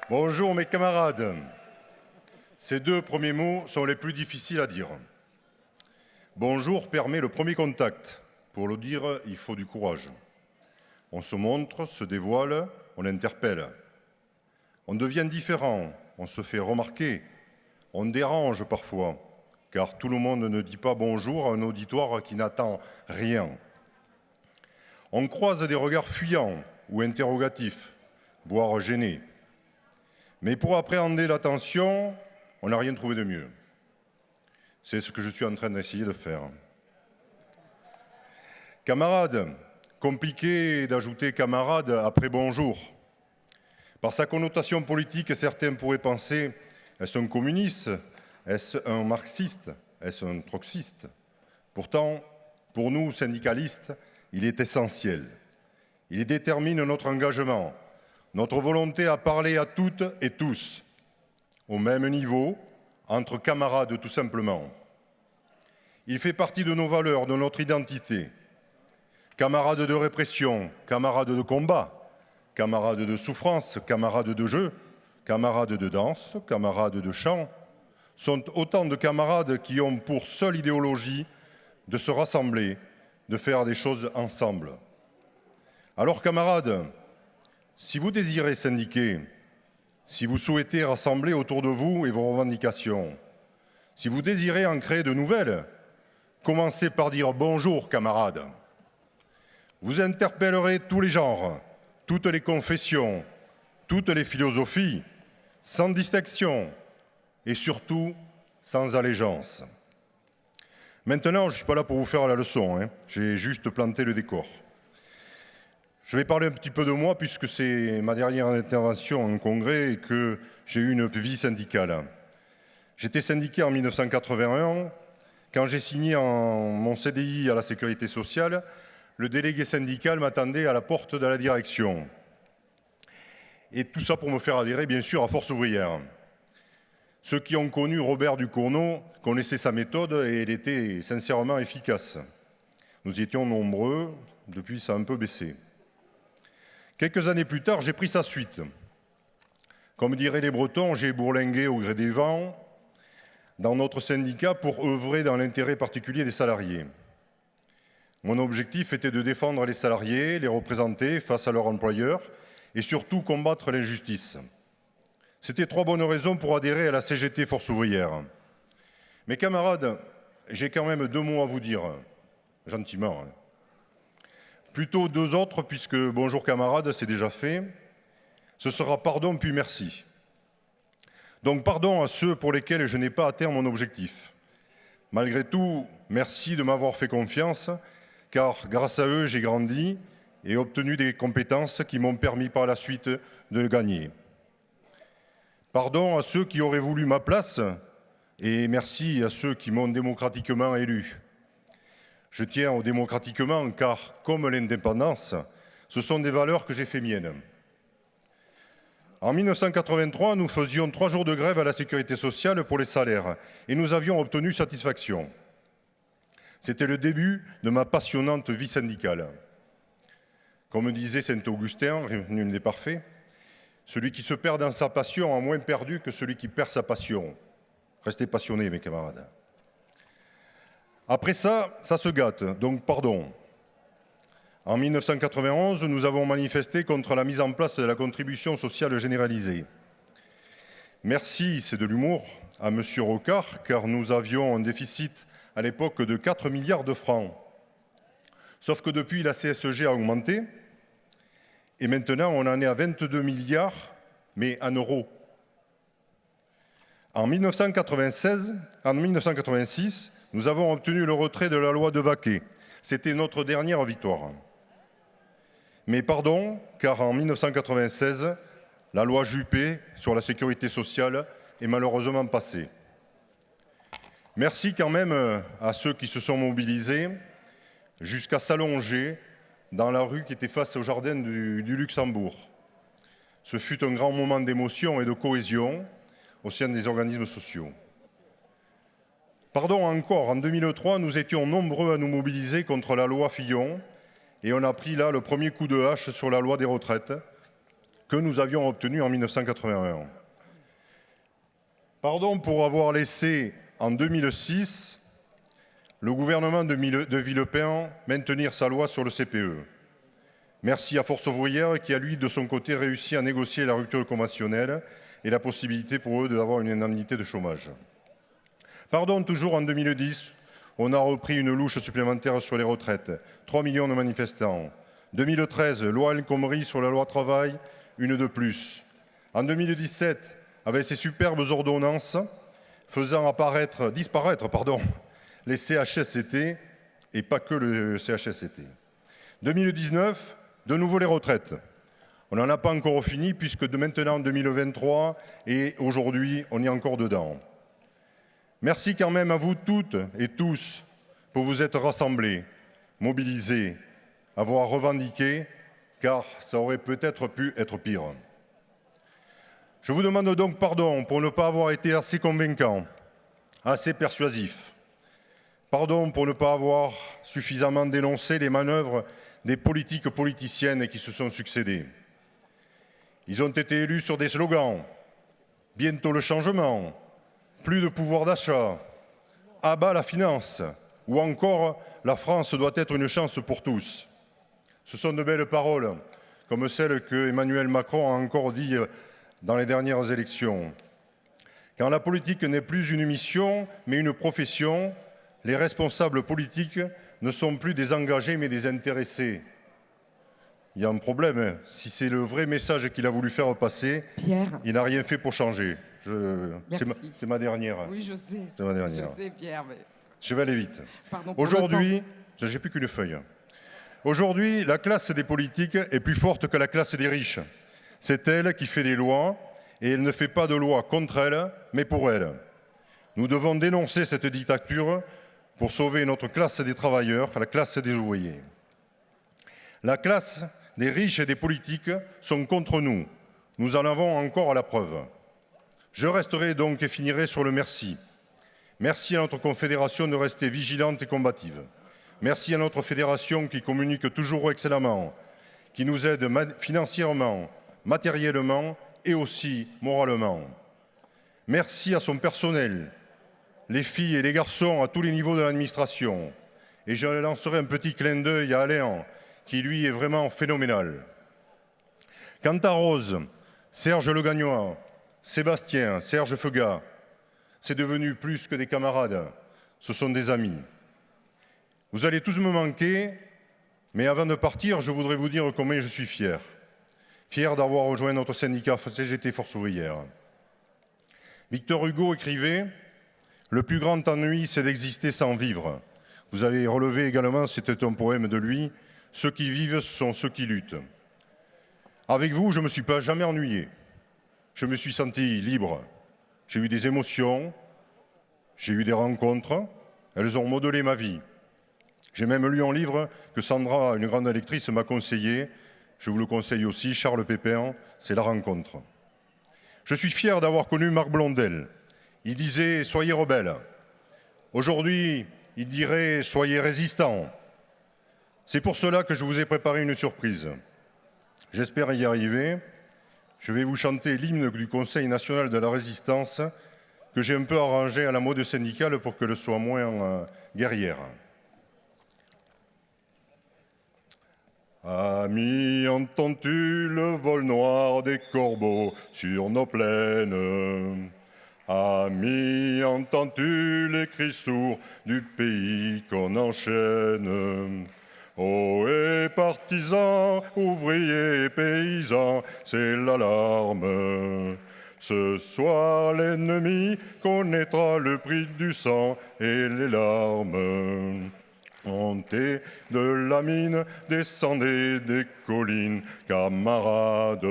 Bonjour mes camarades. Ces deux premiers mots sont les plus difficiles à dire. Bonjour permet le premier contact. Pour le dire, il faut du courage. On se montre, se dévoile, on interpelle. On devient différent, on se fait remarquer, on dérange parfois, car tout le monde ne dit pas bonjour à un auditoire qui n'attend rien. On croise des regards fuyants ou interrogatifs, voire gênés. Mais pour appréhender l'attention, on n'a rien trouvé de mieux. C'est ce que je suis en train d'essayer de faire. Camarades, compliqué d'ajouter camarade après bonjour. Par sa connotation politique, certains pourraient penser, est-ce un communiste? Est-ce un marxiste? Est-ce un trotskiste? Pourtant, pour nous, syndicalistes, il est essentiel. Il détermine notre engagement, notre volonté à parler à toutes et tous, au même niveau, entre camarades tout simplement. Il fait partie de nos valeurs, de notre identité. Camarades de répression, camarades de combat, camarades de souffrance, camarades de jeu, camarades de danse, camarades de chant, sont autant de camarades qui ont pour seule idéologie de se rassembler, de faire des choses ensemble. Alors camarades, si vous désirez syndiquer, si vous souhaitez rassembler autour de vous et vos revendications, si vous désirez en créer de nouvelles, commencez par dire bonjour camarades. Vous interpellerez tous les genres, toutes les confessions, toutes les philosophies, sans distinction et surtout sans allégeance. Maintenant, je ne suis pas là pour vous faire la leçon, j'ai juste planté le décor. Je vais parler un petit peu de moi puisque c'est ma dernière intervention en congrès et que j'ai eu une vie syndicale. J'étais syndiqué en 1981. Quand j'ai signé mon CDI à la Sécurité sociale, le délégué syndical m'attendait à la porte de la direction. Et tout ça pour me faire adhérer, bien sûr, à Force ouvrière. Ceux qui ont connu Robert Ducournau connaissaient sa méthode et elle était sincèrement efficace. Nous étions nombreux, depuis ça a un peu baissé. Quelques années plus tard, j'ai pris sa suite. Comme diraient les Bretons, j'ai bourlingué au gré des vents dans notre syndicat pour œuvrer dans l'intérêt particulier des salariés. Mon objectif était de défendre les salariés, les représenter face à leur employeur et surtout combattre l'injustice. C'était 3 bonnes raisons pour adhérer à la CGT Force ouvrière. Mes camarades, j'ai quand même 2 mots à vous dire, gentiment. Plutôt 2 autres, puisque bonjour camarades, c'est déjà fait. Ce sera pardon puis merci. Donc pardon à ceux pour lesquels je n'ai pas atteint mon objectif. Malgré tout, merci de m'avoir fait confiance, car grâce à eux, j'ai grandi et obtenu des compétences qui m'ont permis par la suite de le gagner. Pardon à ceux qui auraient voulu ma place et merci à ceux qui m'ont démocratiquement élu. Je tiens au démocratiquement car, comme l'indépendance, ce sont des valeurs que j'ai fait miennes. En 1983, nous faisions 3 jours de grève à la Sécurité sociale pour les salaires et nous avions obtenu satisfaction. C'était le début de ma passionnante vie syndicale. Comme disait Saint-Augustin, nul n'est parfait, celui qui se perd dans sa passion a moins perdu que celui qui perd sa passion. Restez passionnés, mes camarades. Après ça, ça se gâte, donc pardon. En 1991, nous avons manifesté contre la mise en place de la contribution sociale généralisée. Merci, c'est de l'humour, à M. Rocard, car nous avions un déficit à l'époque de 4 milliards de francs. Sauf que depuis, la CSG a augmenté et maintenant, on en est à 22 milliards, mais en euros. En 1986, nous avons obtenu le retrait de la loi de Vaquet. C'était notre dernière victoire. Mais pardon, car en 1996, la loi Juppé sur la sécurité sociale est malheureusement passée. Merci quand même à ceux qui se sont mobilisés jusqu'à s'allonger dans la rue qui était face au jardin du Luxembourg. Ce fut un grand moment d'émotion et de cohésion au sein des organismes sociaux. Pardon encore, en 2003, nous étions nombreux à nous mobiliser contre la loi Fillon et on a pris là le premier coup de hache sur la loi des retraites que nous avions obtenue en 1981. Pardon pour avoir laissé, en 2006, le gouvernement de Villepin maintenir sa loi sur le CPE. Merci à Force ouvrière qui a, lui, de son côté, réussi à négocier la rupture conventionnelle et la possibilité pour eux d'avoir une indemnité de chômage. Pardon, toujours en 2010, on a repris une louche supplémentaire sur les retraites, 3 millions de manifestants. 2013, loi El Khomri sur la loi travail, une de plus. En 2017, avec ces superbes ordonnances faisant disparaître les CHSCT et pas que le CHSCT. 2019, de nouveau les retraites. On n'en a pas encore fini puisque de maintenant 2023 et aujourd'hui, on est encore dedans. Merci quand même à vous toutes et tous pour vous être rassemblés, mobilisés, avoir revendiqué, car ça aurait peut-être pu être pire. Je vous demande donc pardon pour ne pas avoir été assez convaincant, assez persuasif. Pardon pour ne pas avoir suffisamment dénoncé les manœuvres des politiques politiciennes qui se sont succédées. Ils ont été élus sur des slogans. Bientôt le changement, plus de pouvoir d'achat, à bas la finance, ou encore la France doit être une chance pour tous. Ce sont de belles paroles, comme celles que Emmanuel Macron a encore dit dans les dernières élections. Quand la politique n'est plus une mission, mais une profession, les responsables politiques ne sont plus des engagés, mais des intéressés. Il y a un problème. Si c'est le vrai message qu'il a voulu faire passer, Pierre, il n'a rien fait pour changer. C'est ma dernière. Oui, je sais. C'est ma dernière. Je sais, Pierre. Mais... Je vais aller vite. Aujourd'hui, j'ai plus qu'une feuille. Aujourd'hui, la classe des politiques est plus forte que la classe des riches. C'est elle qui fait des lois et elle ne fait pas de lois contre elle, mais pour elle. Nous devons dénoncer cette dictature pour sauver notre classe des travailleurs, la classe des ouvriers. La classe des riches et des politiques sont contre nous. Nous en avons encore la preuve. Je resterai donc et finirai sur le merci. Merci à notre confédération de rester vigilante et combative. Merci à notre fédération qui communique toujours excellemment, qui nous aide financièrement, matériellement et aussi moralement. Merci à son personnel, les filles et les garçons à tous les niveaux de l'administration. Et je lancerai un petit clin d'œil à Alain, qui lui est vraiment phénoménal. Quant à Rose, Serge Le Gagnois, Sébastien, Serge Feugat, c'est devenu plus que des camarades, ce sont des amis. Vous allez tous me manquer, mais avant de partir, je voudrais vous dire combien je suis fier. Fier d'avoir rejoint notre syndicat CGT Force ouvrière. Victor Hugo écrivait « Le plus grand ennui, c'est d'exister sans vivre ». Vous avez relevé également, c'était un poème de lui, « Ceux qui vivent sont ceux qui luttent ». Avec vous, je ne me suis pas jamais ennuyé. Je me suis senti libre. J'ai eu des émotions, j'ai eu des rencontres, elles ont modelé ma vie. J'ai même lu un livre que Sandra, une grande lectrice, m'a conseillé. Je vous le conseille aussi, Charles Pépin, c'est La rencontre. Je suis fier d'avoir connu Marc Blondel. Il disait « Soyez rebelles ». Aujourd'hui, il dirait « Soyez résistants ». C'est pour cela que je vous ai préparé une surprise. J'espère y arriver. Je vais vous chanter l'hymne du Conseil national de la résistance que j'ai un peu arrangé à la mode syndicale pour qu'elle soit moins guerrière. Amis, entends-tu le vol noir des corbeaux sur nos plaines? Amis, entends-tu les cris sourds du pays qu'on enchaîne? Ohé, partisans, ouvriers et paysans, c'est l'alarme. Ce soir, l'ennemi connaîtra le prix du sang et les larmes. Montez de la mine, descendez des collines, camarades.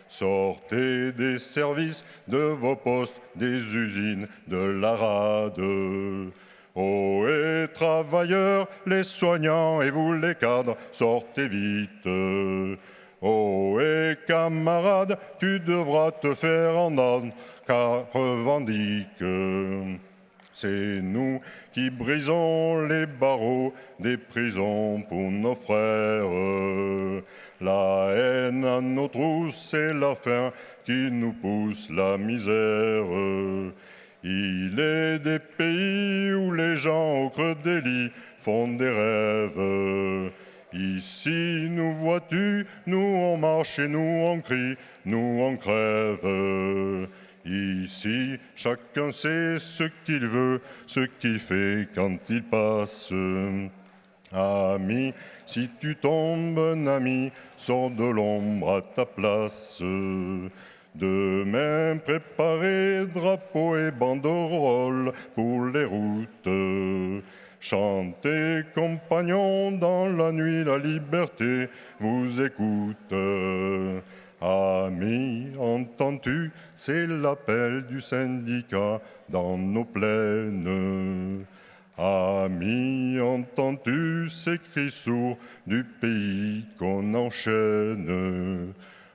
Sortez des services, de vos postes, des usines, de la rade. Ohé, travailleurs, les soignants et vous les cadres, sortez vite. Ohé, camarades, tu devras te faire entendre, car revendique. C'est nous qui brisons les barreaux des prisons pour nos frères. La haine à nos trousses, c'est la faim qui nous pousse la misère. Il est des pays où les gens au creux des lits font des rêves. Ici, nous vois-tu, nous on marche et nous on crie, nous on crève. Ici, chacun sait ce qu'il veut, ce qu'il fait quand il passe. Ami, si tu tombes, un ami, sors de l'ombre à ta place. Demain, préparez drapeaux et banderoles pour les routes. Chantez, compagnons, dans la nuit, la liberté vous écoute. Amis, entends-tu, c'est l'appel du syndicat dans nos plaines. Amis, entends-tu ces cris sourds du pays qu'on enchaîne?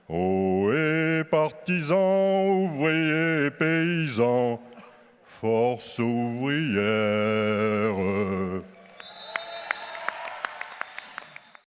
Ô partisans, ouvriers et paysans, force ouvrière.